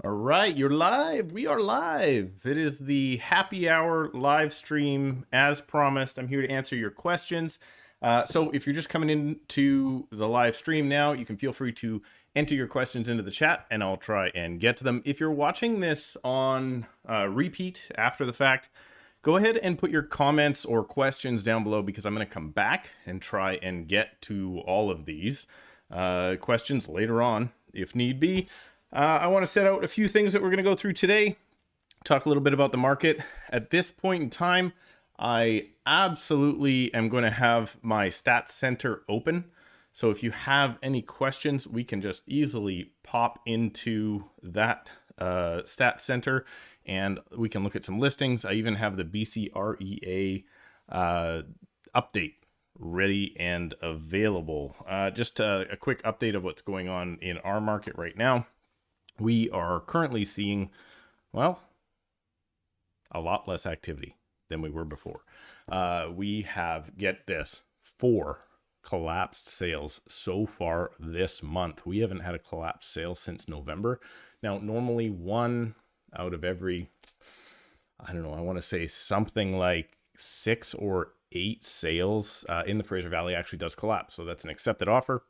All right, you're live. We are live. It is the happy hour live stream as promised. I'm here to answer your questions. So if you're just coming into the live stream now, you can feel free to enter your questions into the chat and I'll try and get to them. If you're watching this on repeat after the fact, go ahead and put your comments or questions down below because I'm going to come back and try and get to all of these questions later on if need be. I want to set out a few things that we're going to go through today, talk a little bit about the market. At this point in time, I absolutely am going to have my stats center open. So if you have any questions, we can just easily pop into that stats center and we can look at some listings. I even have the BCREA update ready and available. Just a quick update of what's going on in our market right now. We are currently seeing, well, a lot less activity than we were before. We have, get this, 4 collapsed sales so far this month. We haven't had a collapsed sale since November. Now, normally 1 out of every, I don't know, I want to say something like 6 or 8 sales in the Fraser Valley actually does collapse. So that's an accepted offer.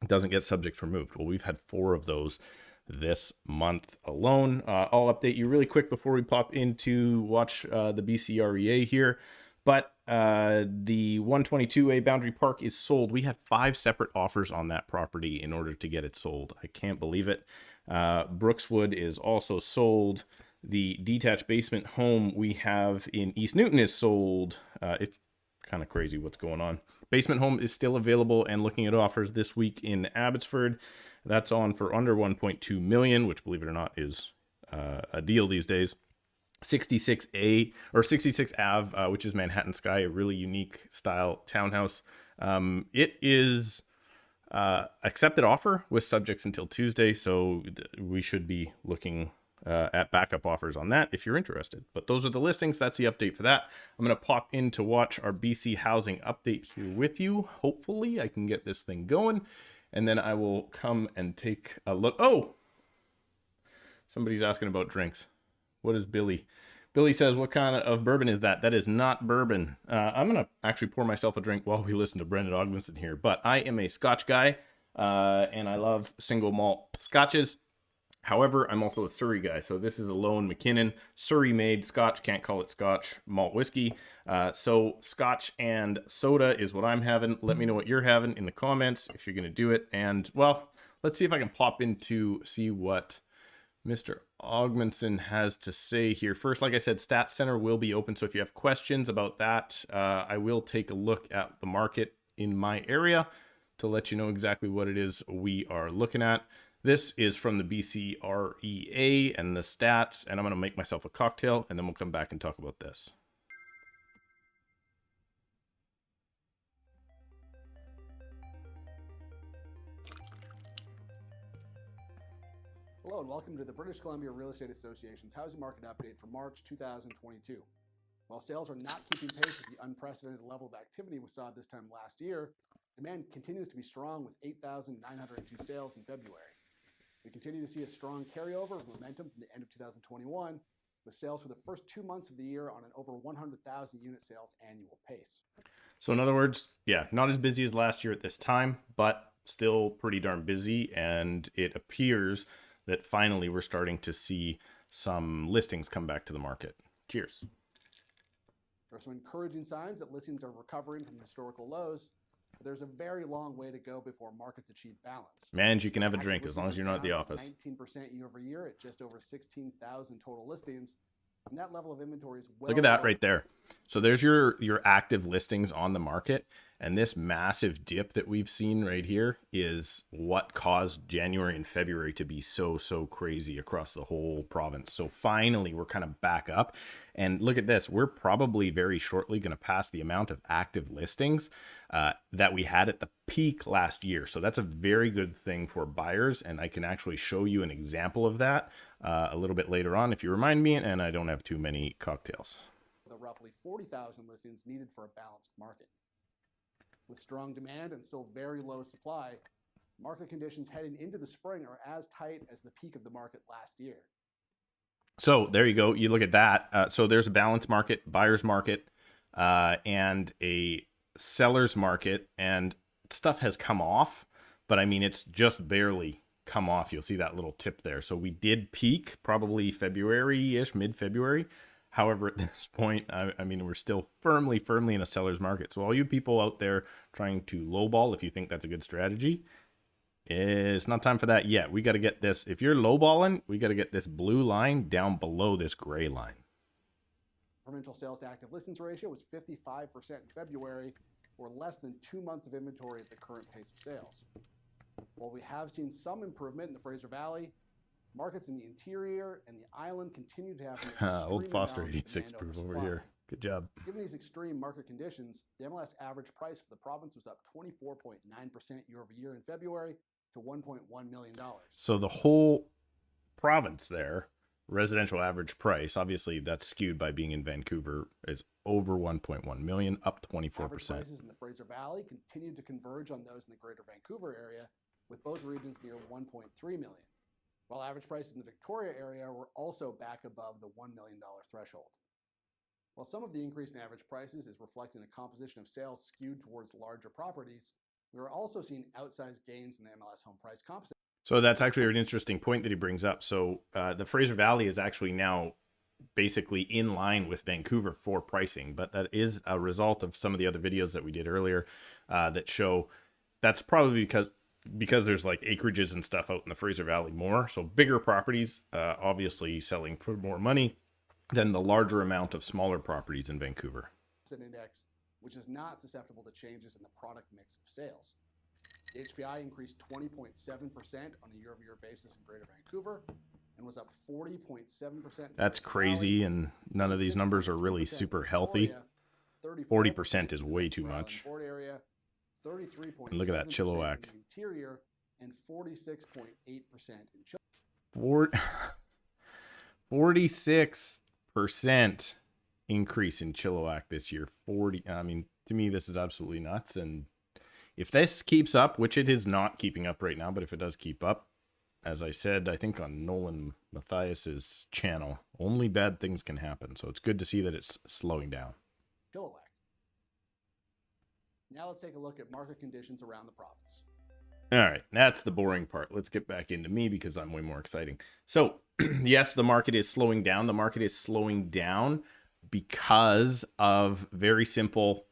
It doesn't get subject removed. Well, we've had 4 of those this month alone. I'll update you really quick before we pop into watch the BCREA here. But the 122A Boundary Park is sold. We had 5 separate offers on that property in order to get it sold. I can't believe it. Brookswood is also sold. The detached basement home we have in East Newton is sold. It's kind of crazy what's going on. Basement home is still available and looking at offers this week in Abbotsford. That's on for under 1.2 million, which, believe it or not, is a deal these days. 66A or 66 Ave, which is Manhattan Sky, a really unique style townhouse. It is accepted offer with subjects until Tuesday, so we should be looking at backup offers on that if you're interested. But those are the listings. That's the update for that. I'm going to pop in to watch our BC housing update here with you. Hopefully I can get this thing going. And then I will come and take a look. Oh, somebody's asking about drinks. What is Billy? Billy says, what kind of bourbon is that? That is not bourbon. I'm going to actually pour myself a drink while we listen to Brendan Ogdenson here. But I am a Scotch guy, and I love single malt Scotches. However, I'm also a Surrey guy. So this is a Lone McKinnon Surrey-made Scotch. Can't call it Scotch malt whiskey. So Scotch and soda is what I'm having. Let me know what you're having in the comments if you're going to do it. And, well, let's see if I can pop in to see what Mr. Ogdenson has to say here. First, like I said, Stats Center will be open. So if you have questions about that, I will take a look at the market in my area to let you know exactly what it is we are looking at. This is from the BCREA and the stats, and I'm going to make myself a cocktail, and then we'll come back and talk about this. Hello and welcome to the British Columbia Real Estate Association's Housing Market Update for March 2022. While sales are not keeping pace with the unprecedented level of activity we saw this time last year, demand continues to be strong with 8,902 sales in February. We continue to see a strong carryover of momentum from the end of 2021, with sales for the first 2 months of the year on an over 100,000 unit sales annual pace. So in other words, yeah, not as busy as last year at this time, but still pretty darn busy. And it appears that finally we're starting to see some listings come back to the market. Cheers. There are some encouraging signs that listings are recovering from historical lows. There's a very long way to go before markets achieve balance. Man, you can have a drink as long as you're not at the office. 19% year over year at just over 16,000 total listings. And that level of inventory is well. Look at that right there. So there's your active listings on the market. And this massive dip that we've seen right here is what caused January and February to be so crazy across the whole province. So finally, we're kind of back up. And look at this. We're probably very shortly going to pass the amount of active listings that we had at the peak last year. So that's a very good thing for buyers. And I can actually show you an example of that a little bit later on if you remind me and I don't have too many cocktails. The roughly 40,000 listings needed for a balanced market. With strong demand and still very low supply, Market conditions heading into the spring are as tight as the peak of the market last year. So there you go. You look at that. So there's a balanced market, buyer's market, and a seller's market, and stuff has come off, but I mean, it's just barely come off. You'll see that little tip there. So we did peak probably February-ish, mid-February. However, at this point, I mean, we're still firmly in a seller's market. So all you people out there trying to lowball, if you think that's a good strategy, it's not time for that yet. We got to get this. If you're lowballing, we got to get this blue line down below this gray line. Provincial sales to active listings ratio was 55% in February, or less than 2 months of inventory at the current pace of sales. While we have seen some improvement in the Fraser Valley, markets in the interior and the island continue to have Old Foster 86 proof over here. Good job. Given these extreme market conditions, the MLS average price for the province was up 24.9% year over year in February to $1.1 million. So the whole province there, residential average price, obviously that's skewed by being in Vancouver, is over 1.1 million, up 24%. Average prices in the Fraser Valley continued to converge on those in the Greater Vancouver area, with both regions near 1.3 million, while average prices in the Victoria area were also back above the $1 million threshold. While some of the increase in average prices is reflecting a composition of sales skewed towards larger properties, we are also seeing outsized gains in the MLS home price composite. So that's actually an interesting point that he brings up. So the Fraser Valley is actually now basically in line with Vancouver for pricing, but that is a result of some of the other videos that we did earlier that show that's probably because there's like acreages and stuff out in the Fraser Valley more. So bigger properties obviously selling for more money than the larger amount of smaller properties in Vancouver. Index, which is not susceptible to changes in the product mix of sales. The HPI increased 20.7% on a year-over-year basis in Greater Vancouver and was up 40.7%. That's crazy, and none of these numbers are really super healthy. 40% is way too much. And look at that Chilliwack. Interior and 46.8% in 46% increase in Chilliwack this year. I mean, to me, this is absolutely nuts. And if this keeps up, which it is not keeping up right now, but if it does keep up, as I said, I think on Nolan Matthias's channel, only bad things can happen. So it's good to see that it's slowing down. Chilliwack. Now let's take a look at market conditions around the province. All right, that's the boring part. Let's get back into me because I'm way more exciting. So yes, the market is slowing down. The market is slowing down because of very simple.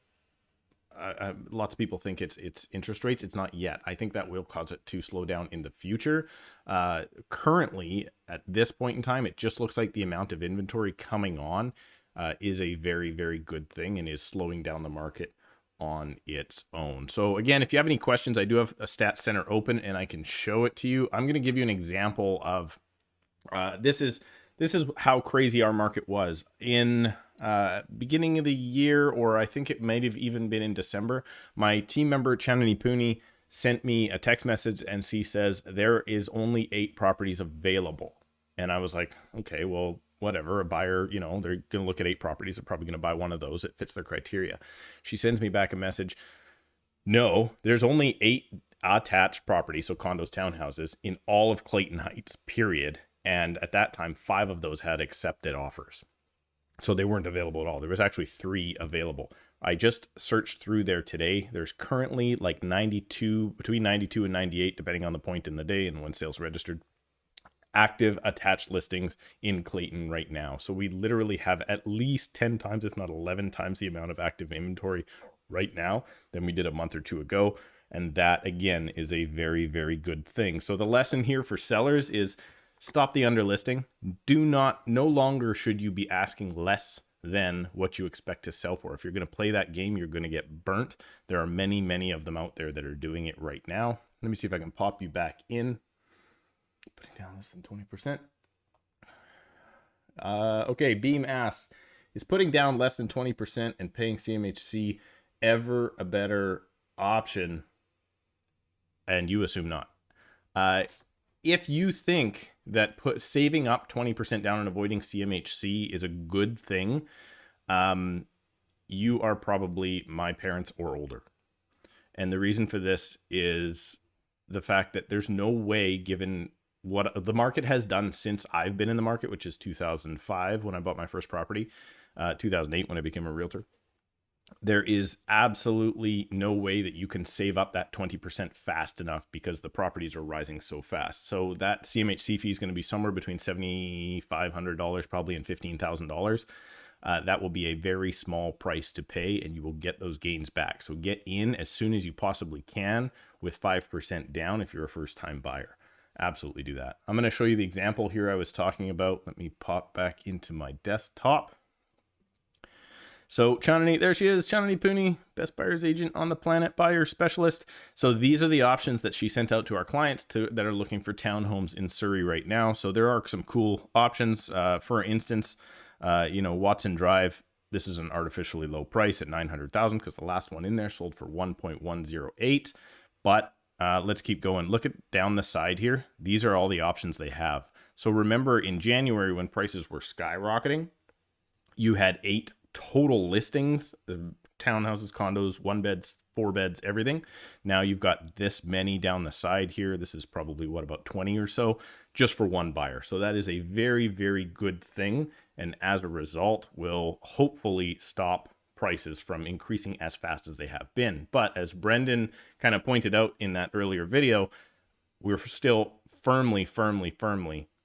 Lots of people think it's interest rates. It's not yet. I think that will cause it to slow down in the future. Currently, at this point in time, it just looks like the amount of inventory coming on is a very, very good thing and is slowing down the market on its own. So again, if you have any questions, I do have a stat center open and I can show it to you. I'm going to give you an example of this is how crazy our market was in beginning of the year, or I think it might have even been in December. My team member Chanani Pooney sent me a text message and she says there is only 8 properties available. And I was like, okay, well, whatever, a buyer, you know, they're going to look at 8 properties. They're probably going to buy one of those. It fits their criteria. She sends me back a message. No, there's only 8 attached properties, so condos, townhouses, in all of Clayton Heights, period. And at that time, 5 of those had accepted offers. So they weren't available at all. There was actually 3 available. I just searched through there today. There's currently like 92, between 92 and 98, depending on the point in the day and when sales registered, active attached listings in Clayton right now. So we literally have at least 10 times, if not 11 times the amount of active inventory right now than we did a month or 2 ago. And that again is a very, very good thing. So the lesson here for sellers is stop the underlisting. No longer should you be asking less than what you expect to sell for. If you're going to play that game, you're going to get burnt. There are many, many of them out there that are doing it right now. Let me see if I can pop you back in. Putting down less than 20%. Okay, Beam asks, is putting down less than 20% and paying CMHC ever a better option? And you assume not. If you think that saving up 20% down and avoiding CMHC is a good thing, you are probably my parents or older. And the reason for this is the fact that there's no way, given what the market has done since I've been in the market, which is 2005 when I bought my first property, 2008 when I became a realtor. There is absolutely no way that you can save up that 20% fast enough because the properties are rising so fast. So that CMHC fee is going to be somewhere between $7,500 probably and $15,000. That will be a very small price to pay, and you will get those gains back. So get in as soon as you possibly can with 5% down if you're a first-time buyer. Absolutely do that. I'm going to show you the example here I was talking about. Let me pop back into my desktop. So Chandani, there she is, Chandani Pooney, best buyer's agent on the planet, buyer specialist. So these are the options that she sent out to our clients that are looking for townhomes in Surrey right now. So there are some cool options. For instance, Watson Drive, this is an artificially low price at $900,000 because the last one in there sold for 1.108. But let's keep going. Look at down the side here. These are all the options they have. So remember in January when prices were skyrocketing, you had 8 total listings, townhouses, condos, 1 beds, 4 beds, everything. Now you've got this many down the side here. This is probably about 20 or so just for one buyer. So that is a very, very good thing. And as a result, will hopefully stop prices from increasing as fast as they have been. But as Brendan kind of pointed out in that earlier video, we're still firmly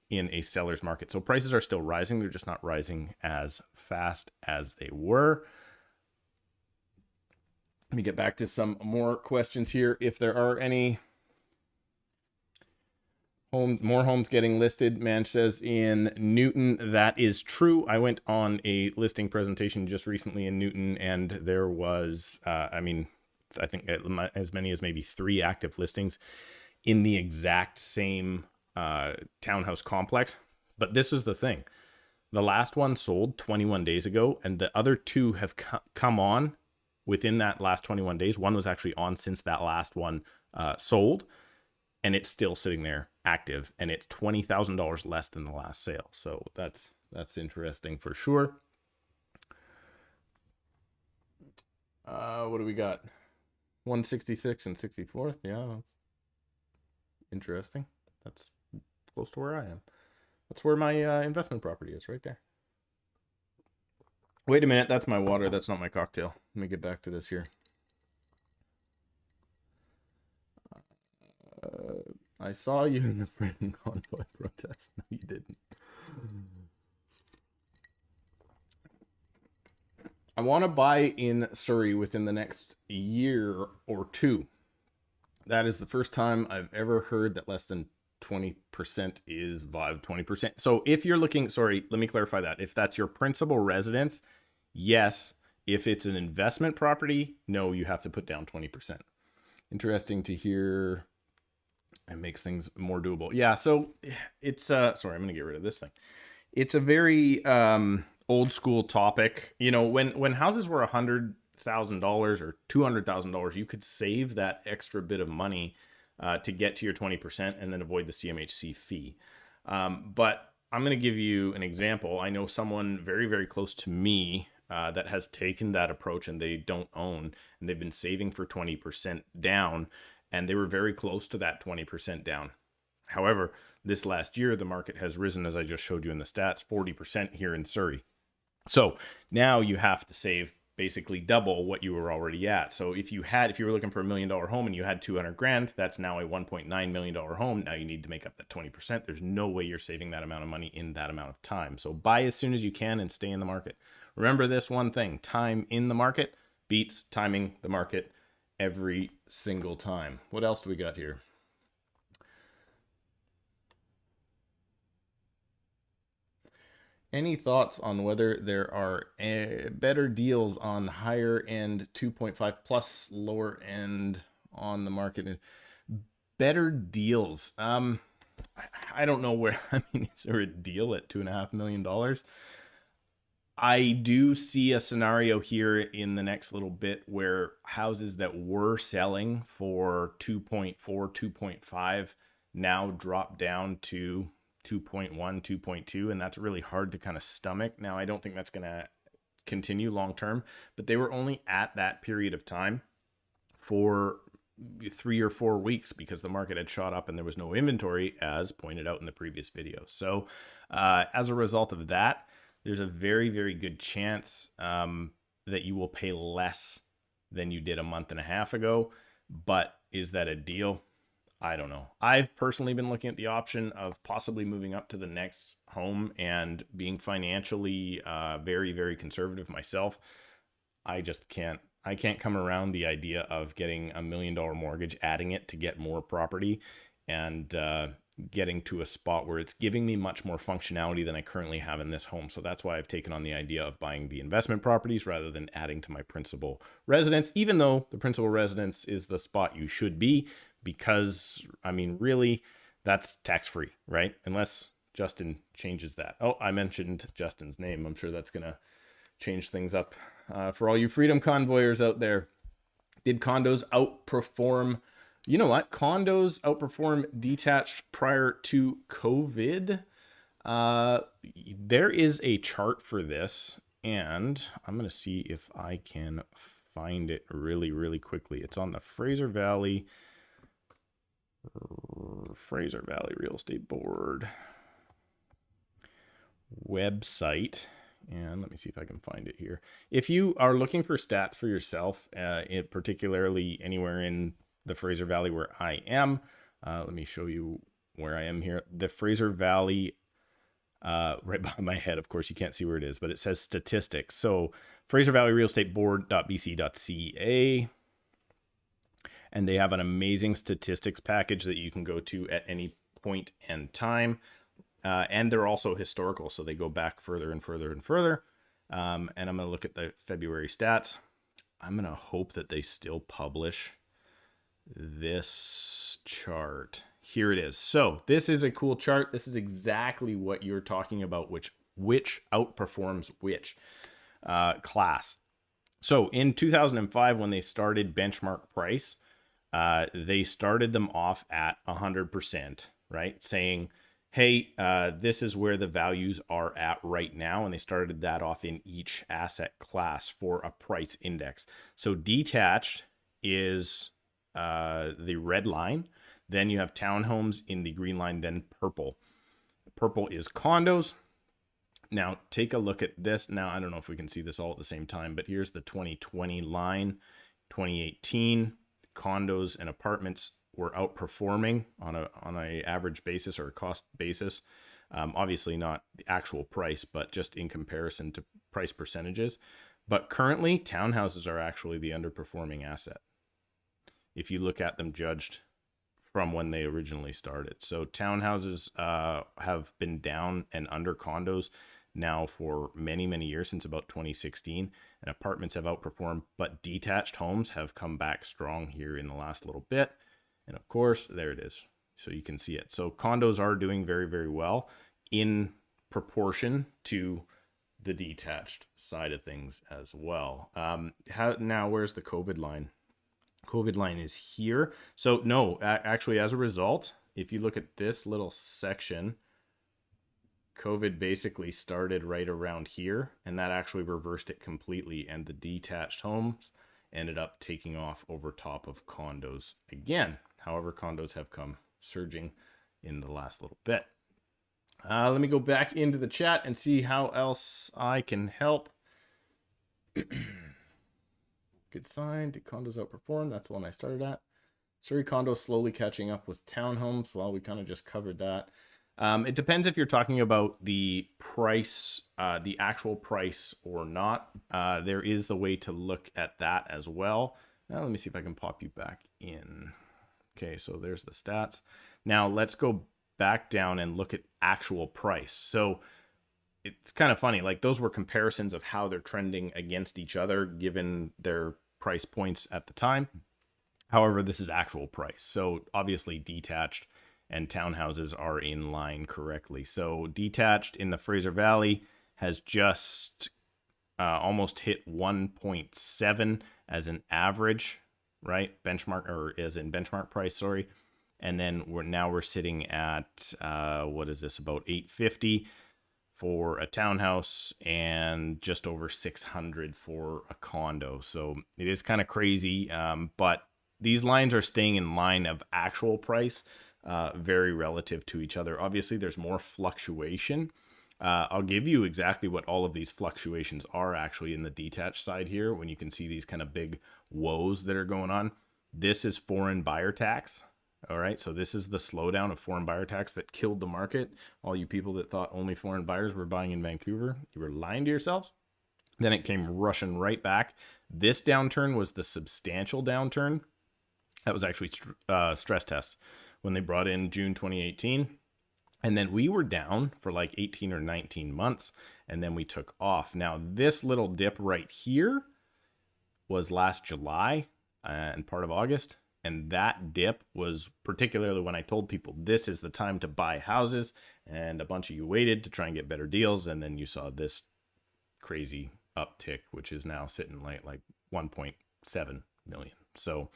in a seller's market. So prices are still rising. They're just not rising as fast as they were. Let me get back to some more questions here. If there are any more homes getting listed, man says in Newton, that is true. I went on a listing presentation just recently in Newton, and there was, I think as many as maybe 3 active listings in the exact same townhouse complex. But this is the thing. The last one sold 21 days ago, and the other 2 have come on within that last 21 days. One was actually on since that last one sold, and it's still sitting there active, and it's $20,000 less than the last sale. So that's interesting for sure. What do we got? 166 and 64th. Yeah, that's interesting. That's close to where I am. That's where my investment property is, right there. Wait a minute, that's my water. That's not my cocktail. Let me get back to this here. I saw you in the freaking convoy protest. No, you didn't. I want to buy in Surrey within the next year or 2. That is the first time I've ever heard that less than 20% is vibe 20%. So if you're looking, sorry, let me clarify that. If that's your principal residence, yes. If it's an investment property, no, you have to put down 20%. Interesting to hear. It makes things more doable. Yeah. So it's, sorry, I'm going to get rid of this thing. It's a very old school topic. When houses were $100,000 or $200,000, you could save that extra bit of money to get to your 20% and then avoid the CMHC fee. But I'm going to give you an example. I know someone very, very close to me that has taken that approach, and they don't own, and they've been saving for 20% down, and they were very close to that 20% down. However, this last year, the market has risen, as I just showed you in the stats, 40% here in Surrey. So now you have to save basically double what you were already at. So if you were looking for $1 million home and you had 200 grand, that's now a $1.9 million home. Now you need to make up that 20%. There's no way you're saving that amount of money in that amount of time. So buy as soon as you can and stay in the market. Remember this one thing: time in the market beats timing the market every single time. What else do we got here? Any thoughts on whether there are better deals on higher end 2.5 plus lower end on the market? Better deals. I don't know where, is there a deal at $2.5 million? I do see a scenario here in the next little bit where houses that were selling for 2.4, 2.5 now drop down to 2.1, 2.2, and that's really hard to kind of stomach. Now, I don't think that's going to continue long term, but they were only at that period of time for 3 or 4 weeks because the market had shot up and there was no inventory, as pointed out in the previous video. So as a result of that, there's a very, very good chance that you will pay less than you did a month and a half ago. But is that a deal? I don't know. I've personally been looking at the option of possibly moving up to the next home and being financially very, very conservative myself. I can't come around the idea of getting $1 million mortgage, adding it to get more property, and getting to a spot where it's giving me much more functionality than I currently have in this home. So that's why I've taken on the idea of buying the investment properties rather than adding to my principal residence, even though the principal residence is the spot you should be, because, I mean, really, that's tax-free, right? Unless Justin changes that. Oh, I mentioned Justin's name. I'm sure that's going to change things up for all you freedom convoyers out there. Did condos outperform? You know what? Condos outperform detached prior to COVID. There is a chart for this, and I'm going to see if I can find it really, really quickly. It's on the Fraser Valley Real Estate Board website. And let me see if I can find it here. If you are looking for stats for yourself, particularly anywhere in the Fraser Valley where I am, let me show you where I am here. The Fraser Valley, right behind my head, of course, you can't see where it is, but it says statistics. So Fraser Valley Real Estate Board.bc.ca. And they have an amazing statistics package that you can go to at any point in time. And they're also historical, so they go back further and further and further. And I'm going to look at the February stats. I'm going to hope that they still publish this chart. Here it is. So this is a cool chart. This is exactly what you're talking about, which outperforms which class. So in 2005, when they started benchmark price, they started them off at 100%, right? Saying, hey, this is where the values are at right now. And they started that off in each asset class for a price index. So detached is the red line. Then you have townhomes in the green line, then purple. Purple is condos. Now take a look at this. Now, I don't know if we can see this all at the same time, but here's the 2020 line, 2018 condos and apartments were outperforming on a average basis or a cost basis. Obviously not the actual price, but just in comparison to price percentages. But currently, townhouses are actually the underperforming asset if you look at them judged from when they originally started. So townhouses have been down and under condos now for many, many years, since about 2016, and apartments have outperformed, but detached homes have come back strong here in the last little bit. And of course, there it is. So you can see it. So condos are doing very, very well in proportion to the detached side of things as well. Now, where's the COVID line? COVID line is here. So no, actually, as a result, if you look at this little section, COVID basically started right around here, and that actually reversed it completely. And the detached homes ended up taking off over top of condos again. However, condos have come surging in the last little bit. Let me go back into the chat and see how else I can help. Good sign. Did condos outperform? That's the one I started at. Surrey condos slowly catching up with townhomes. Well, we kind of just covered that. It depends if you're talking about the price, the actual price or not. There is the way to look at that as well. Now, let me see if I can pop you back in. Okay, so there's the stats. Now let's go back down and look at actual price. So it's kind of funny, like those were comparisons of how they're trending against each other given their price points at the time. However, this is actual price. So obviously detached and townhouses are in line correctly. So detached in the Fraser Valley has just almost hit 1.7 as an average, right? Benchmark, or as in benchmark price, sorry. And then we're sitting at, what is this, about 850 for a townhouse and just over 600 for a condo. So it is kind of crazy, but these lines are staying in line of actual price, very relative to each other. Obviously, there's more fluctuation. I'll give you exactly what all of these fluctuations are actually in the detached side here, when you can see these kind of big woes that are going on. This is foreign buyer tax. All right, so this is the slowdown of foreign buyer tax that killed the market. All you people that thought only foreign buyers were buying in Vancouver, you were lying to yourselves. Then it came rushing right back. This downturn was the substantial downturn. That was actually stress test when they brought in June 2018. And then we were down for like 18 or 19 months, and then we took off. Now, this little dip right here was last July and part of August. And that dip was particularly when I told people this is the time to buy houses, and a bunch of you waited to try and get better deals. And then you saw this crazy uptick, which is now sitting like 1.7 million. So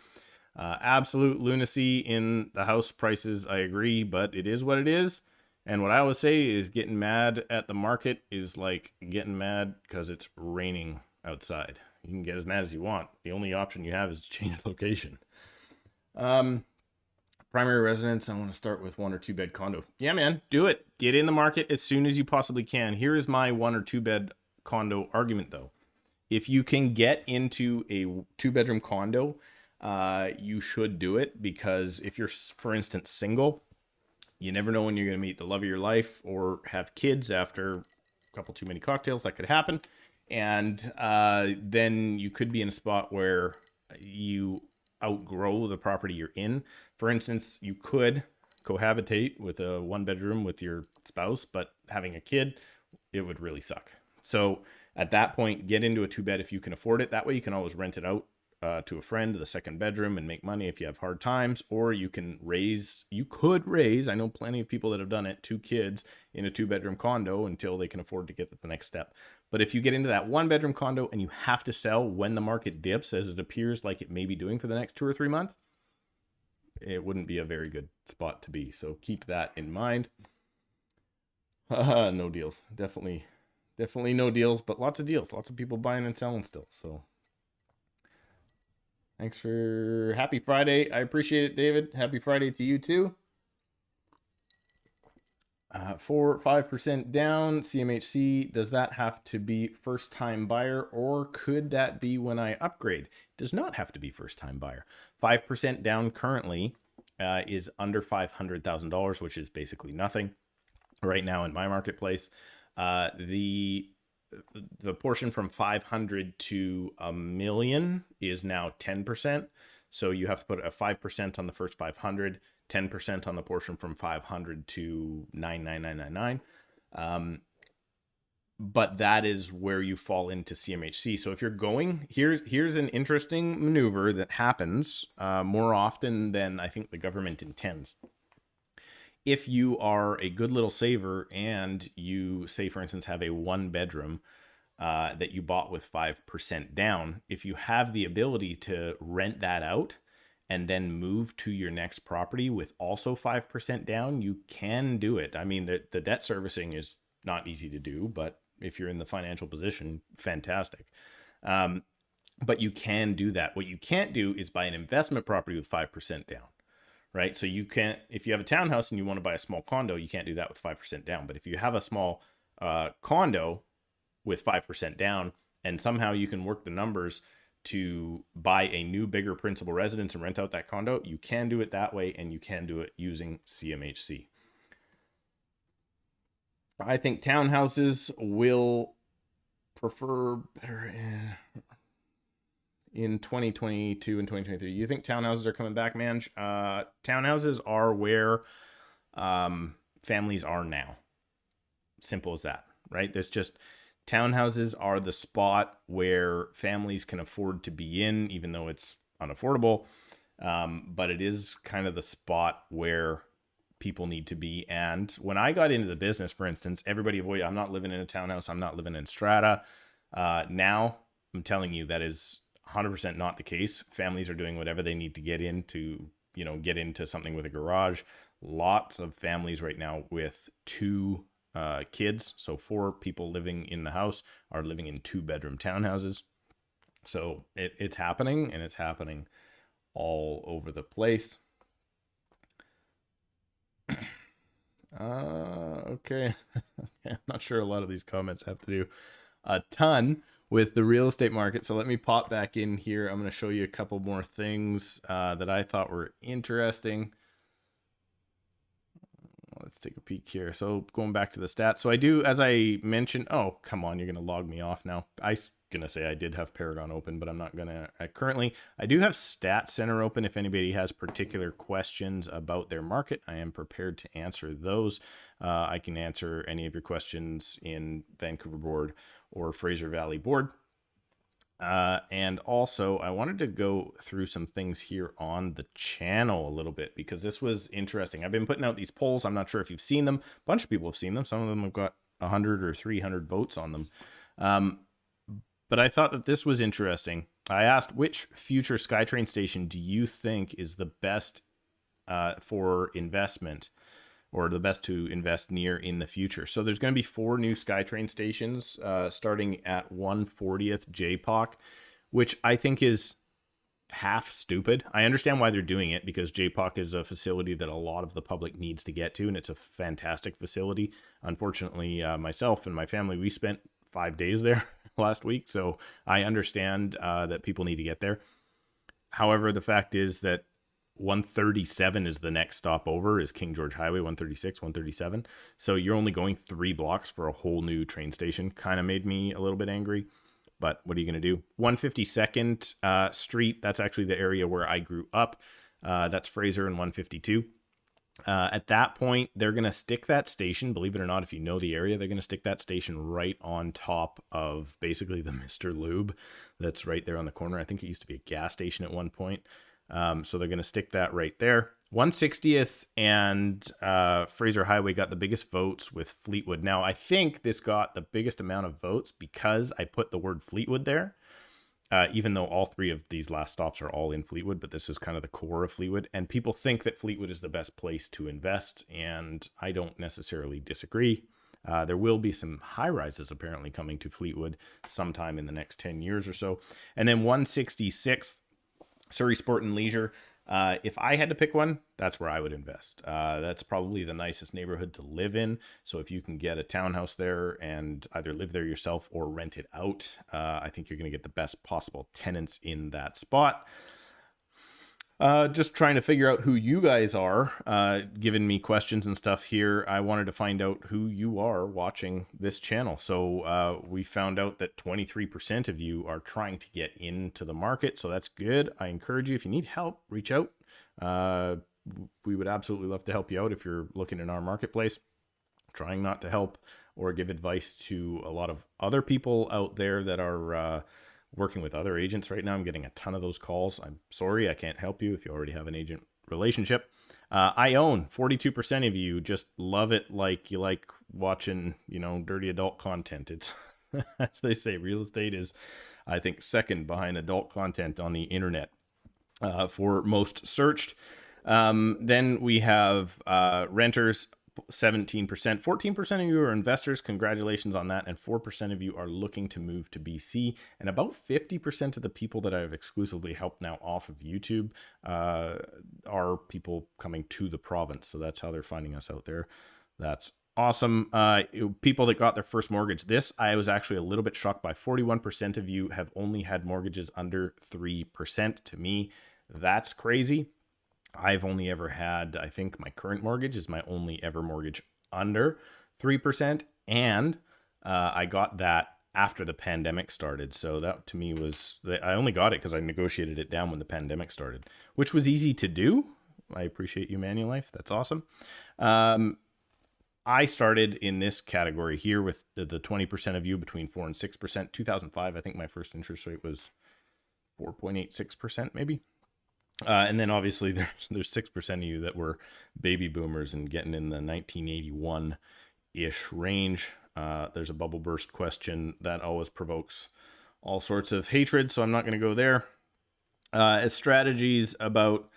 absolute lunacy in the house prices. I agree, but it is what it is. And what I always say is getting mad at the market is like getting mad because it's raining outside. You can get as mad as you want. The only option you have is to change location. Primary residence, I want to start with 1 or 2 bed condo. Yeah, man, do it. Get in the market as soon as you possibly can. Here is my 1 or 2 bed condo argument, though. If you can get into a 2-bedroom condo, you should do it, because if you're, for instance, single, you never know when you're going to meet the love of your life or have kids after a couple too many cocktails. That could happen. And then you could be in a spot where you outgrow the property you're in. For instance, you could cohabitate with a 1-bedroom with your spouse, but having a kid, it would really suck. So at that point, get into a 2-bed if you can afford it. That way you can always rent it out to a friend, the 2nd bedroom, and make money if you have hard times. Or you could raise, I know plenty of people that have done it, 2 kids in a 2-bedroom condo until they can afford to get to the next step. But if you get into that 1-bedroom condo and you have to sell when the market dips, as it appears like it may be doing for the next 2 or 3 months, it wouldn't be a very good spot to be. So keep that in mind. No deals. Definitely no deals, but lots of deals. Lots of people buying and selling still. So thanks for happy Friday. I appreciate it, David. Happy Friday to you too. 5% down, CMHC, does that have to be first time buyer, or could that be when I upgrade? It does not have to be first time buyer. 5% down currently is under $500,000, which is basically nothing right now in my marketplace. The portion from 500 to a million is now 10%. So you have to put a 5% on the first 500, 10% on the portion from 500 to 99999. But that is where you fall into CMHC. So if you're going, here's an interesting maneuver that happens more often than I think the government intends. If you are a good little saver and you, say, for instance, have a 1-bedroom that you bought with 5% down, if you have the ability to rent that out and then move to your next property with also 5% down, you can do it. I mean, the debt servicing is not easy to do, but if you're in the financial position, fantastic. But you can do that. What you can't do is buy an investment property with 5% down. Right. So you can't, if you have a townhouse and you want to buy a small condo, you can't do that with 5% down. But if you have a small condo with 5% down, and somehow you can work the numbers to buy a new, bigger principal residence and rent out that condo, you can do it that way, and you can do it using CMHC. I think townhouses will prefer better in 2022 and 2023. You think townhouses are coming back, man? Townhouses are where families are now. Simple as that, right? There's just, townhouses are the spot where families can afford to be in, even though it's unaffordable. But it is kind of the spot where people need to be. And when I got into the business, for instance, everybody avoided, I'm not living in a townhouse, I'm not living in strata. Now, I'm telling you, that is 100% not the case. Families are doing whatever they need to get into, get into something with a garage. Lots of families right now with 2 kids, so 4 people living in the house, are living in 2-bedroom townhouses. So it's happening, and it's happening all over the place. Okay. I'm not sure a lot of these comments have to do a ton with the real estate market. So let me pop back in here. I'm going to show you a couple more things that I thought were interesting. Let's take a peek here. So going back to the stats. So I do, as I mentioned, oh, come on, you're going to log me off now. I was going to say I did have Paragon open, but I'm not going to. Currently, I do have Stat Center open. If anybody has particular questions about their market, I am prepared to answer those. I can answer any of your questions in Vancouver Board or Fraser Valley Board. And also, I wanted to go through some things here on the channel a little bit because this was interesting. I've been putting out these polls. I'm not sure if you've seen them. A bunch of people have seen them. Some of them have got 100 or 300 votes on them. But I thought that this was interesting. I asked, which future Skytrain station do you think is the best for investment, or the best to invest near in the future? So there's going to be 4 new Skytrain stations starting at 140th JPOC, which I think is half stupid. I understand why they're doing it, because JPOC is a facility that a lot of the public needs to get to, and it's a fantastic facility. Unfortunately, myself and my family, we spent 5 days there last week, so I understand that people need to get there. However, the fact is that 137 is the next stop over, is King George Highway, 136, 137. So you're only going 3 blocks for a whole new train station. Kind of made me a little bit angry, but what are you going to do? 152nd Street, that's actually the area where I grew up. That's Fraser and 152. At that point, they're going to stick that station, believe it or not, if you know the area, they're going to stick that station right on top of basically the Mr. Lube that's right there on the corner. I think it used to be a gas station at one point. So they're going to stick that right there. 160th and Fraser Highway got the biggest votes with Fleetwood. Now, I think this got the biggest amount of votes because I put the word Fleetwood there, even though all 3 of these last stops are all in Fleetwood, but this is kind of the core of Fleetwood. And people think that Fleetwood is the best place to invest, and I don't necessarily disagree. There will be some high rises apparently coming to Fleetwood sometime in the next 10 years or so. And then 166th, Surrey Sport and Leisure. If I had to pick one, that's where I would invest. That's probably the nicest neighborhood to live in. So if you can get a townhouse there and either live there yourself or rent it out, I think you're going to get the best possible tenants in that spot. Just trying to figure out who you guys are, giving me questions and stuff here. I wanted to find out who you are watching this channel. So we found out that 23% of you are trying to get into the market. So that's good. I encourage you, if you need help, reach out. We would absolutely love to help you out if you're looking in our marketplace. Trying not to help or give advice to a lot of other people out there that are working with other agents right now. I'm getting a ton of those calls. I'm sorry, I can't help you if you already have an agent relationship. I own 42% of you just love it, like you like watching, dirty adult content. It's as they say, real estate is, I think, second behind adult content on the internet for most searched. Then we have renters. 17%, 14% of you are investors. Congratulations on that. And 4% of you are looking to move to BC. And about 50% of the people that I've exclusively helped now off of YouTube are people coming to the province. So that's how they're finding us out there. That's awesome. People that got their first mortgage. This, I was actually a little bit shocked by. 41% of you have only had mortgages under 3%. To me, that's crazy. I've only ever had, I think my current mortgage is my only ever mortgage under 3%. And I got that after the pandemic started. So that to me was, I only got it because I negotiated it down when the pandemic started, which was easy to do. I appreciate you, Manulife. That's awesome. I started in this category here with the 20% of you between 4 and 6%. 2005, I think my first interest rate was 4.86% maybe. And then obviously there's 6% of you that were baby boomers and getting in the 1981-ish range. There's a bubble burst question that always provokes all sorts of hatred, so I'm not going to go there. As strategies about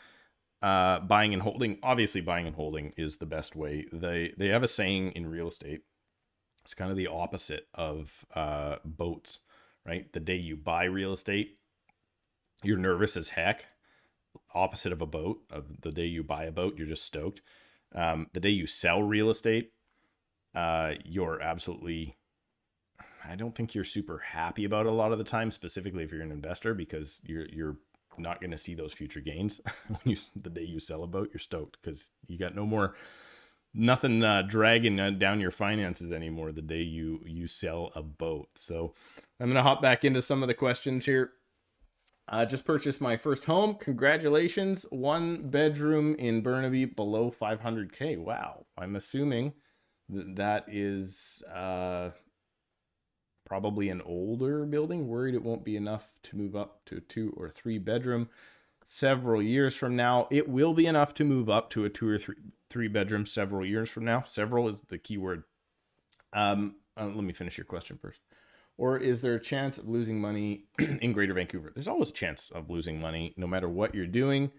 buying and holding, obviously buying and holding is the best way. They have a saying in real estate. It's kind of the opposite of boats, right? The day you buy real estate, you're nervous as heck. opposite of a boat. The day you buy a boat, you're just stoked. The day you sell real estate, you're absolutely, I don't think you're super happy about it a lot of the time, specifically if you're an investor, because you're not going to see those future gains. The day you sell a boat, you're stoked because you got nothing dragging down your finances anymore the day you sell a boat. So I'm going to hop back into some of the questions here. Just purchased my first home. Congratulations. 1 bedroom in Burnaby below 500K. Wow. I'm assuming that is probably an older building. Worried it won't be enough to move up to a 2 or 3 bedroom several years from now. It will be enough to move up to a 2 or 3 bedroom several years from now. Several is the key word. Let me finish your question first. Or is there a chance of losing money in Greater Vancouver? There's always a chance of losing money no matter what you're doing.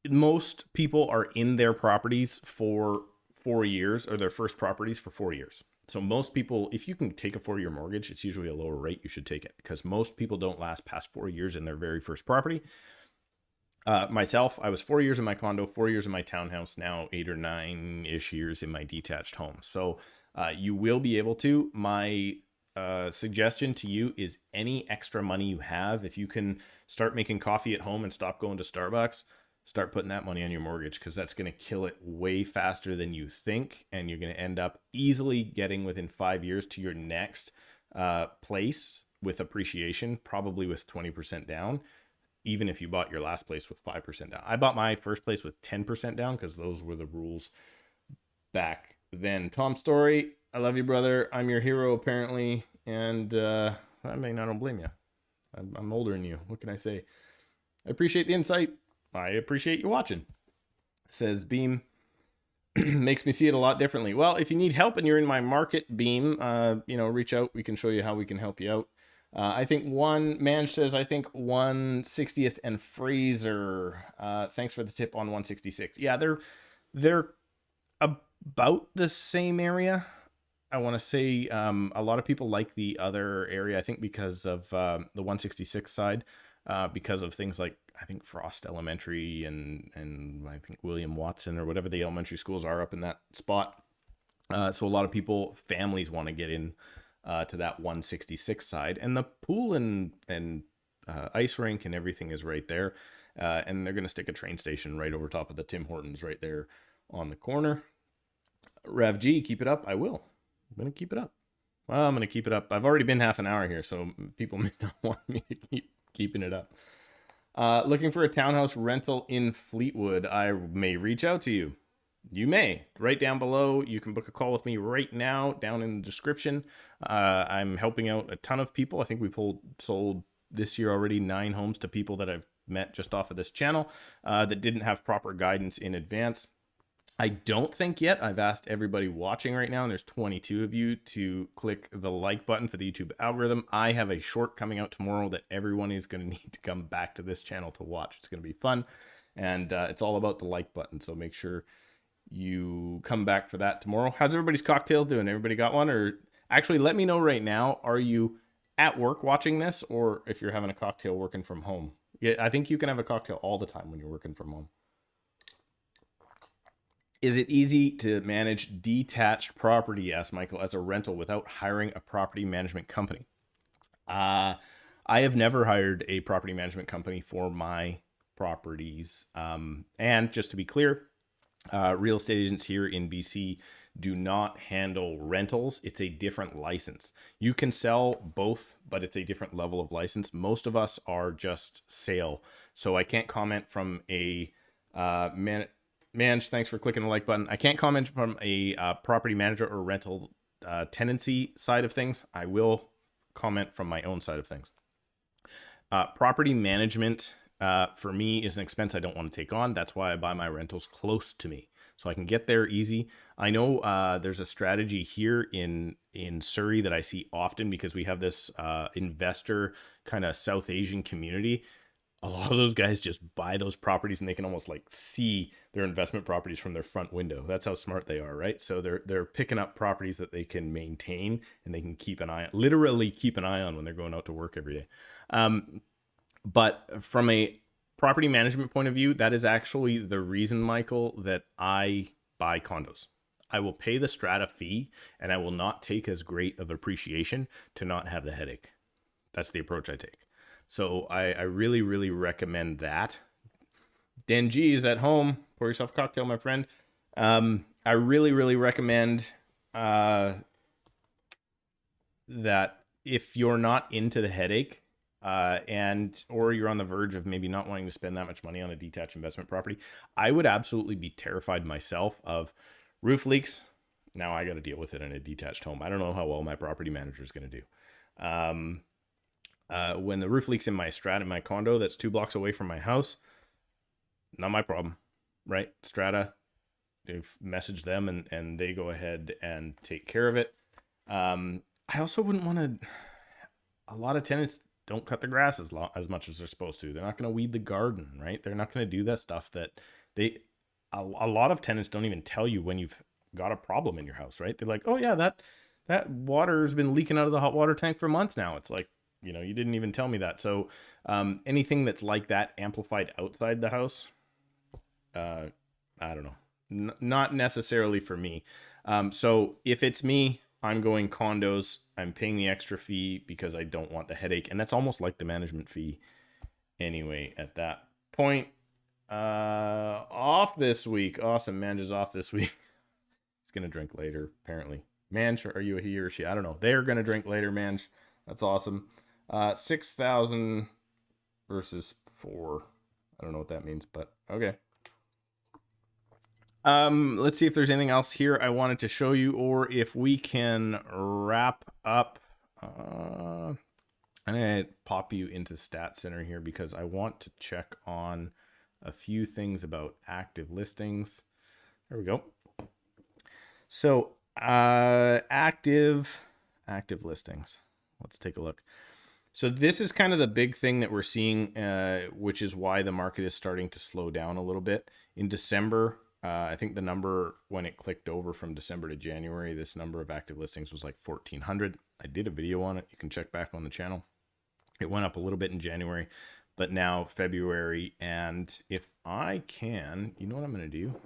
Most people are in their properties for 4 years, or their first properties for 4 years. So most people, if you can take a 4-year mortgage, it's usually a lower rate. You should take it because most people don't last past 4 years in their very first property. Myself, I was 4 years in my condo, 4 years in my townhouse, now 8 or 9-ish years in my detached home. So you will be able to. My suggestion to you is any extra money you have, if you can start making coffee at home and stop going to Starbucks, start putting that money on your mortgage, because that's going to kill it way faster than you think. And you're going to end up easily getting within 5 years to your next place with appreciation, probably with 20% down, even if you bought your last place with 5% down. I bought my first place with 10% down because those were the rules back then. Tom Story, I love you, brother. I'm your hero, apparently. And I don't blame you. I'm older than you. What can I say? I appreciate the insight. I appreciate you watching. Says Beam. Makes me see it a lot differently. Well, if you need help and you're in my market, Beam, reach out. We can show you how we can help you out. I think says, I think 160th and Fraser. Thanks for the tip on 166. Yeah, they're about the same area. I want to say a lot of people like the other area, I think, because of the 166 side, because of things like, I think, Frost Elementary and I think William Watson or whatever the elementary schools are up in that spot. So a lot of families want to get in to that 166 side, and the pool and ice rink and everything is right there. And they're going to stick a train station right over top of the Tim Hortons right there on the corner. Rev G, keep it up. I will. I'm going to keep it up. Well, I'm going to keep it up. I've already been half an hour here, so people may not want me to keep keeping it up. Looking for a townhouse rental in Fleetwood. I may reach out to you. You may. Right down below. You can book a call with me right now down in the description. I'm helping out a ton of people. I think we've sold this year already 9 homes to people that I've met just off of this channel that didn't have proper guidance in advance. I don't think yet. I've asked everybody watching right now, and there's 22 of you, to click the like button for the YouTube algorithm. I have a short coming out tomorrow that everyone is going to need to come back to this channel to watch. It's going to be fun, and it's all about the like button, so make sure you come back for that tomorrow. How's everybody's cocktails doing? Everybody got one? Or actually, let me know right now, are you at work watching this, or if you're having a cocktail working from home? Yeah, I think you can have a cocktail all the time when you're working from home. Is it easy to manage detached property, asked Michael, as a rental without hiring a property management company? I have never hired a property management company for my properties. And just to be clear, real estate agents here in BC do not handle rentals. It's a different license. You can sell both, but it's a different level of license. Most of us are just sale. So I can't comment from a thanks for clicking the like button. I can't comment from a property manager or rental tenancy side of things. I will comment from my own side of things. Property management for me is an expense I don't want to take on. That's why I buy my rentals close to me, so I can get there easy. I know there's a strategy here in Surrey that I see often, because we have this investor kind of South Asian community. A lot of those guys just buy those properties and they can almost like see their investment properties from their front window. That's how smart they are, right? So they're picking up properties that they can maintain and they can literally keep an eye on when they're going out to work every day. But from a property management point of view, that is actually the reason, Michael, that I buy condos. I will pay the strata fee and I will not take as great of appreciation to not have the headache. That's the approach I take. So I really, really recommend that. Dan G is at home. Pour yourself a cocktail, my friend. I really, really recommend that if you're not into the headache, or you're on the verge of maybe not wanting to spend that much money on a detached investment property, I would absolutely be terrified myself of roof leaks. Now I got to deal with it in a detached home. I don't know how well my property manager is going to do. When the roof leaks in my strata, in my condo that's 2 blocks away from my house, not my problem, right? Strata, they've messaged them and they go ahead and take care of it. I also wouldn't want to, a lot of tenants don't cut the grass as much as they're supposed to. They're not going to weed the garden, right? They're not going to do that stuff that a lot of tenants don't even tell you when you've got a problem in your house, right? They're like, oh yeah, that water's been leaking out of the hot water tank for months now. It's like, you didn't even tell me that. So anything that's like that amplified outside the house, I don't know, not necessarily for me. So if it's me, I'm going condos. I'm paying the extra fee because I don't want the headache. And that's almost like the management fee anyway at that point. Off this week. Awesome. Manj is off this week. He's going to drink later, apparently. Manj, are you a he or she? I don't know. They're going to drink later, Manj. That's awesome. 6,000 versus 4. I don't know what that means, but okay. Let's see if there's anything else here I wanted to show you, or if we can wrap up. I'm going to pop you into Stat Center here because I want to check on a few things about active listings. There we go. So, active listings. Let's take a look. So this is kind of the big thing that we're seeing, which is why the market is starting to slow down a little bit. In December, I think the number when it clicked over from December to January, this number of active listings was like 1,400. I did a video on it. You can check back on the channel. It went up a little bit in January, but now February. And if I can, you know what I'm going to do?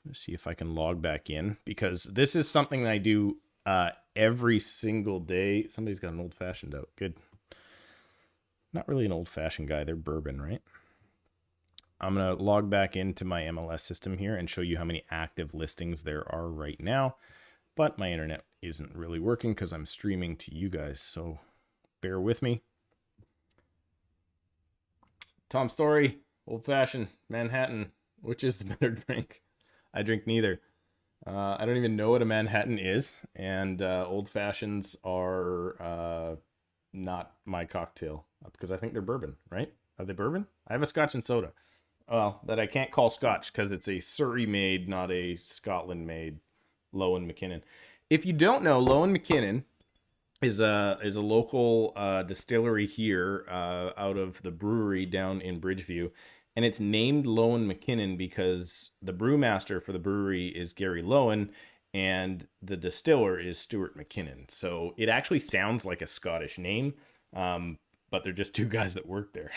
Let's see if I can log back in, because this is something that I do every single day. Somebody's got an old fashioned out. Good. Not really an old fashioned guy. They're bourbon, right? I'm going to log back into my MLS system here and show you how many active listings there are right now. But my internet isn't really working because I'm streaming to you guys. So bear with me. Tom Story, old fashioned, Manhattan. Which is the better drink? I drink neither. I don't even know what a Manhattan is. And old fashions are not my cocktail because I think they're bourbon, right? Are they bourbon? I have a scotch and soda. Well, that I can't call scotch because it's a Surrey made, not a Scotland made Lowen McKinnon. If you don't know, Lowen McKinnon is a local distillery here out of the brewery down in Bridgeview. And it's named Lowen McKinnon because the brewmaster for the brewery is Gary Lowen and the distiller is Stuart McKinnon. So it actually sounds like a Scottish name, but they're just two guys that work there.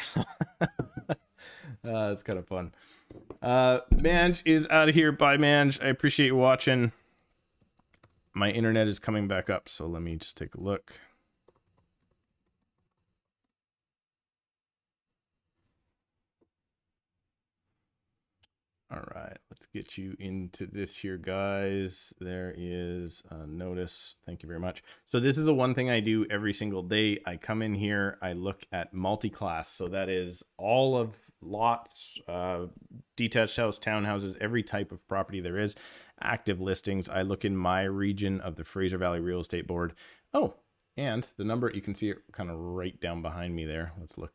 It's kind of fun. Manj is out of here. Bye, Manj. I appreciate you watching. My internet is coming back up, so let me just take a look. All right, let's get you into this here, guys. There is a notice. Thank you very much. So this is the one thing I do every single day. I come in here, I look at multi-class. So that is all of lots, detached house, townhouses, every type of property there is, active listings. I look in my region of the Fraser Valley Real Estate Board. Oh, and the number, you can see it kind of right down behind me there. Let's look.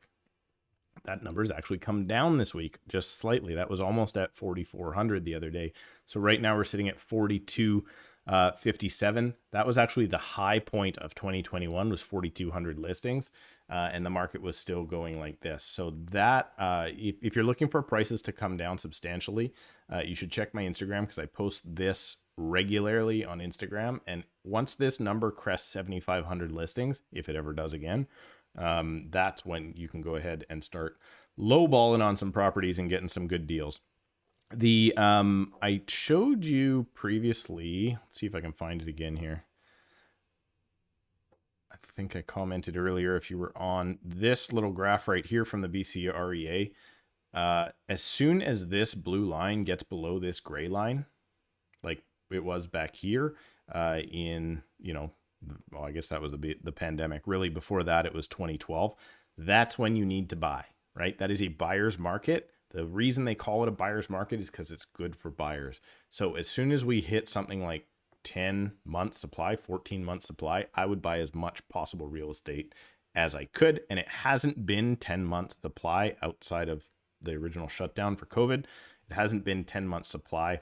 That number has actually come down this week just slightly. That was almost at 4,400 the other day. So right now we're sitting at 4,257. That was actually the high point of 2021 was 4,200 listings. And the market was still going like this. So that if you're looking for prices to come down substantially, you should check my Instagram because I post this regularly on Instagram. And once this number crests 7,500 listings, if it ever does again, that's when you can go ahead and start lowballing on some properties and getting some good deals. The I showed you previously, let's see if I can find it again here. I think I commented earlier, if you were on this little graph right here from the BCREA, as soon as this blue line gets below this gray line, like it was back here in, well, I guess that was the pandemic. Really, before that, it was 2012. That's when you need to buy, right? That is a buyer's market. The reason they call it a buyer's market is because it's good for buyers. So as soon as we hit something like 10 months supply, 14 months supply, I would buy as much possible real estate as I could. And it hasn't been 10 months supply outside of the original shutdown for COVID. It hasn't been 10 months supply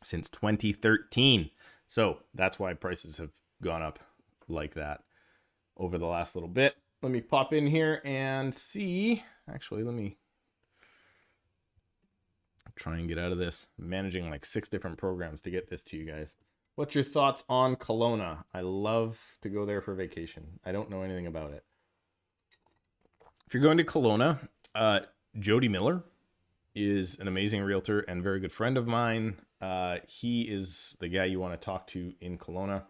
since 2013. So that's why prices have gone up like that over the last little bit. Let me pop in here and see. Actually, let me try and get out of this. I'm managing like 6 different programs to get this to you guys. What's your thoughts on Kelowna? I love to go there for vacation. I don't know anything about it. If you're going to Kelowna, Jody Miller is an amazing realtor and very good friend of mine. He is the guy you want to talk to in Kelowna.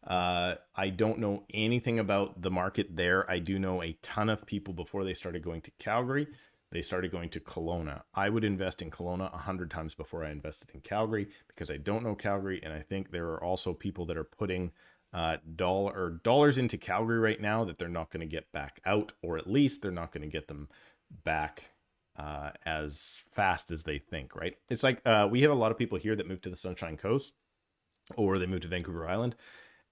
I don't know anything about the market there. I do know a ton of people before they started going to Calgary. They started going to Kelowna. I would invest in Kelowna 100 times before I invested in Calgary because I don't know Calgary. And I think there are also people that are putting dollars into Calgary right now that they're not going to get back out, or at least they're not going to get them back as fast as they think, right? It's like we have a lot of people here that move to the Sunshine Coast or they move to Vancouver Island,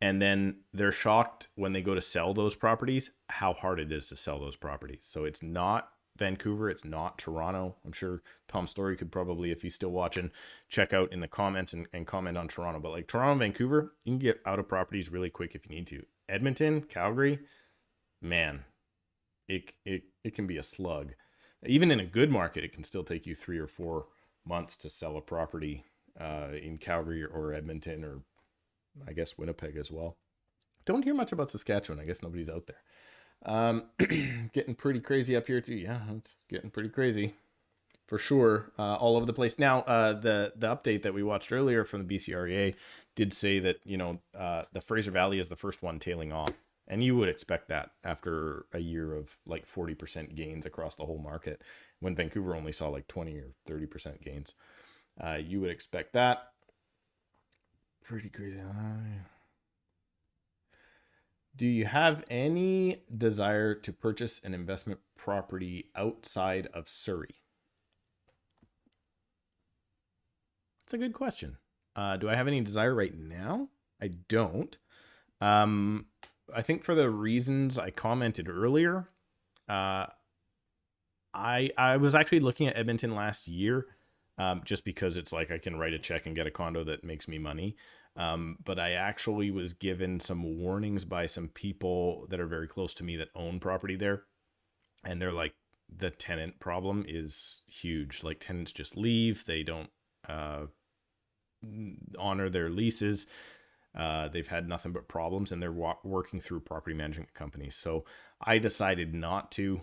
and then they're shocked when they go to sell those properties, how hard it is to sell those properties. So it's not Vancouver, it's not Toronto. I'm sure Tom Story could probably, if he's still watching, check out in the comments and comment on Toronto. But like Toronto and Vancouver, you can get out of properties really quick if you need to. Edmonton, Calgary, man, it can be a slug. Even in a good market, it can still take you 3 or 4 months to sell a property in Calgary or Edmonton, or I guess Winnipeg as well. Don't hear much about Saskatchewan. I guess nobody's out there. Getting pretty crazy up here too. Yeah, it's getting pretty crazy for sure. All over the place. Now, the update that we watched earlier from the BCREA did say that, the Fraser Valley is the first one tailing off. And you would expect that after a year of like 40% gains across the whole market, when Vancouver only saw like 20 or 30% gains. You would expect that. Pretty crazy. Do you have any desire to purchase an investment property outside of Surrey? That's a good question. Do I have any desire right now? I don't. I think for the reasons I commented earlier, I was actually looking at Edmonton last year, just because it's like I can write a check and get a condo that makes me money. But I actually was given some warnings by some people that are very close to me that own property there. And they're like, the tenant problem is huge. Like, tenants just leave. They don't honor their leases. They've had nothing but problems, and they're working through property management companies. So I decided not to.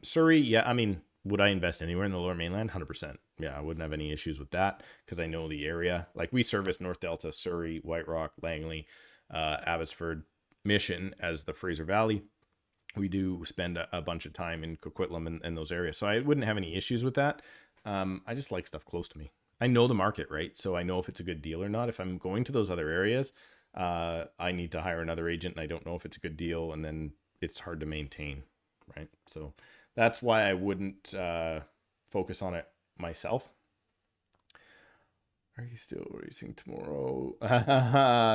Surrey, yeah, I mean, would I invest anywhere in the Lower Mainland? 100%. Yeah, I wouldn't have any issues with that because I know the area. Like, we service North Delta, Surrey, White Rock, Langley, Abbotsford, Mission as the Fraser Valley. We do spend a bunch of time in Coquitlam and those areas. So I wouldn't have any issues with that. I just like stuff close to me. I know the market, right? So I know if it's a good deal or not. If I'm going to those other areas, I need to hire another agent, and I don't know if it's a good deal, and then it's hard to maintain, right? So that's why I wouldn't focus on it myself. Are you still racing tomorrow?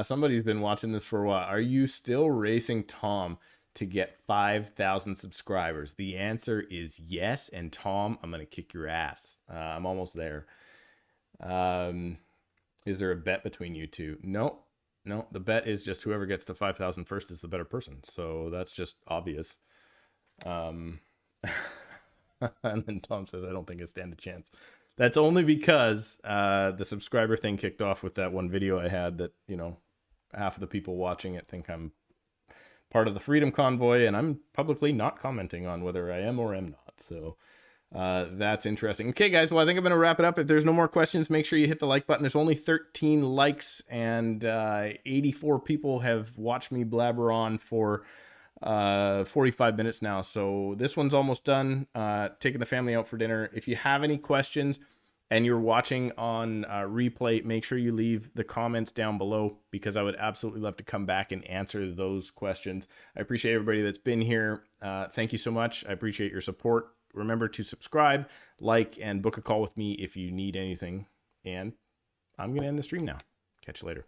Somebody's been watching this for a while. Are you still racing Tom to get 5,000 subscribers? The answer is yes. And Tom, I'm going to kick your ass. I'm almost there. Is there a bet between you two? No. The bet is just whoever gets to 5,000 first is the better person. So that's just obvious. And then Tom says, I don't think I stand a chance. That's only because the subscriber thing kicked off with that one video I had that, half of the people watching it think I'm part of the Freedom Convoy, and I'm publicly not commenting on whether I am or am not. So that's interesting. Okay, guys, well, I think I'm going to wrap it up. If there's no more questions, make sure you hit the like button. There's only 13 likes, and 84 people have watched me blabber on for 45 minutes now. So this one's almost done. Taking the family out for dinner. If you have any questions and you're watching on replay, make sure you leave the comments down below, because I would absolutely love to come back and answer those questions. I appreciate everybody that's been here. Thank you so much. I appreciate your support. Remember to subscribe, like, and book a call with me if you need anything. And I'm going to end the stream now. Catch you later.